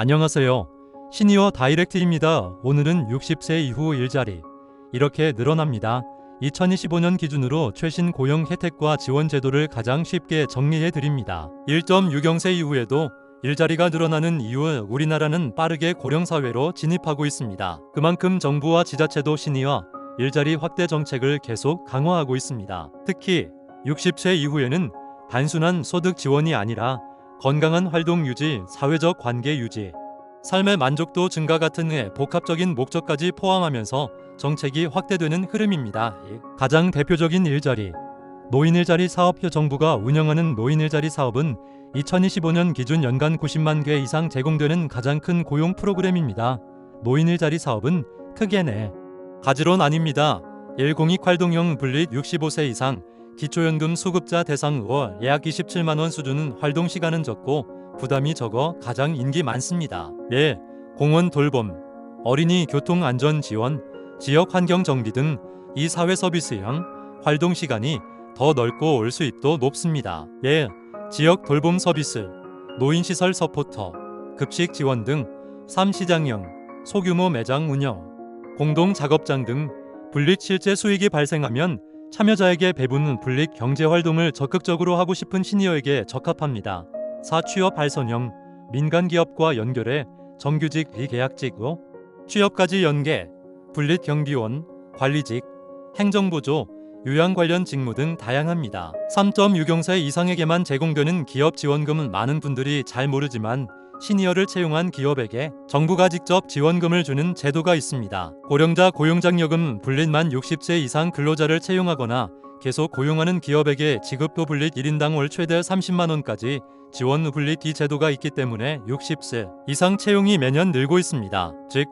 안녕하세요. 시니어 다이렉트입니다. 오늘은 60세 이후 일자리 이렇게 늘어납니다. 2025년 기준으로 최신 고용 혜택과 지원 제도를 가장 쉽게 정리해 드립니다. 1.60세 이후에도 일자리가 늘어나는 이유, 우리나라는 빠르게 고령사회로 진입하고 있습니다. 그만큼 정부와 지자체도 시니어 일자리 확대 정책을 계속 강화하고 있습니다. 특히 60세 이후에는 단순한 소득 지원이 아니라 건강한 활동 유지, 사회적 관계 유지, 삶의 만족도 증가 같은 복합적인 목적까지 포함하면서 정책이 확대되는 흐름입니다. 가장 대표적인 일자리, 노인일자리 사업표. 정부가 운영하는 노인일자리 사업은 2025년 기준 연간 90만 개 이상 제공되는 가장 큰 고용 프로그램입니다. 노인일자리 사업은 크게 네 가지로 나뉩니다. 102 활동형 분리 65세 이상 기초연금 수급자 대상 월 약 27만 원 수준은 활동 시간은 적고 부담이 적어 가장 인기 많습니다. 공원 돌봄, 어린이 교통 안전 지원, 지역 환경 정비 등 이 사회 서비스형 활동 시간이 더 넓고 올 수입도 높습니다. 지역 돌봄 서비스, 노인시설 서포터, 급식 지원 등 삶시장형 소규모 매장 운영, 공동 작업장 등 분립 실제 수익이 발생하면 참여자에게 배분 분립 경제 활동을 적극적으로 하고 싶은 시니어에게 적합합니다. 사취업 발선형 민간 기업과 연결해 정규직 비계약직 취업까지 연계, 분립 경비원, 관리직, 행정보조, 요양 관련 직무 등 다양합니다. 3.60세 이상에게만 제공되는 기업 지원금은 많은 분들이 잘 모르지만 시니어를 채용한 기업에게 정부가 직접 지원금을 주는 제도가 있습니다. 고령자 고용장려금 분릿만 60세 이상 근로자를 채용하거나 계속 고용하는 기업에게 지급도 분릿 1인당 월 최대 30만 원까지 지원 분릿 이 제도가 있기 때문에 60세 이상 채용이 매년 늘고 있습니다. 즉,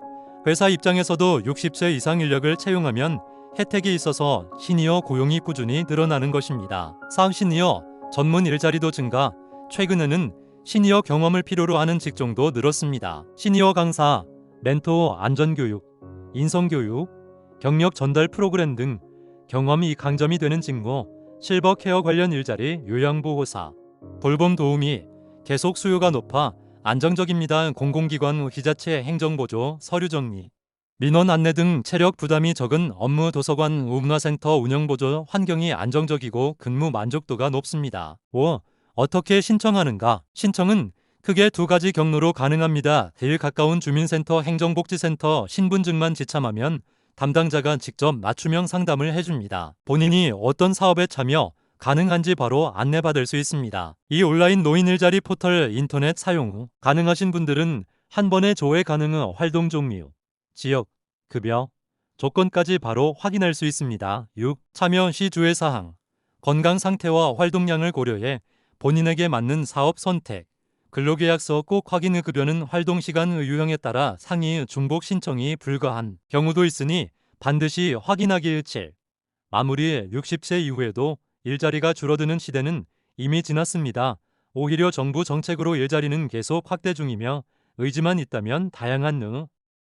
회사 입장에서도 60세 이상 인력을 채용하면 혜택이 있어서 시니어 고용이 꾸준히 늘어나는 것입니다. 사시니어 전문 일자리도 증가, 최근에는 시니어 경험을 필요로 하는 직종도 늘었습니다. 시니어 강사, 멘토, 안전교육, 인성교육, 경력 전달 프로그램 등 경험이 강점이 되는 직무, 실버 케어 관련 일자리, 요양보호사, 돌봄 도우미, 계속 수요가 높아 안정적입니다. 공공기관, 지자체 행정보조, 서류정리, 민원 안내 등 체력 부담이 적은 업무, 도서관, 문화센터 운영보조 환경이 안정적이고 근무 만족도가 높습니다. 어떻게 신청하는가? 신청은 크게 두 가지 경로로 가능합니다. 제일 가까운 주민센터, 행정복지센터 신분증만 지참하면 담당자가 직접 맞춤형 상담을 해줍니다. 본인이 어떤 사업에 참여 가능한지 바로 안내받을 수 있습니다. 이 온라인 노인일자리 포털 인터넷 사용 후 가능하신 분들은 한 번에 조회 가능한 활동 종류, 지역, 급여, 조건까지 바로 확인할 수 있습니다. 6. 참여 시 주의 사항, 건강 상태와 활동량을 고려해 본인에게 맞는 사업 선택, 근로계약서 꼭 확인. 급여는 활동시간 유형에 따라 상위 중복 신청이 불가한 경우도 있으니 반드시 확인하기. 7. 마무리. 60세 이후에도 일자리가 줄어드는 시대는 이미 지났습니다. 오히려 정부 정책으로 일자리는 계속 확대 중이며 의지만 있다면 다양한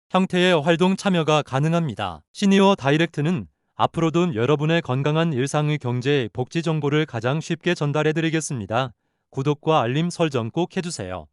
형태의 활동 참여가 가능합니다. 시니어 다이렉트는 앞으로도 여러분의 건강한 일상의 경제, 복지 정보를 가장 쉽게 전달해드리겠습니다. 구독과 알림 설정 꼭 해주세요.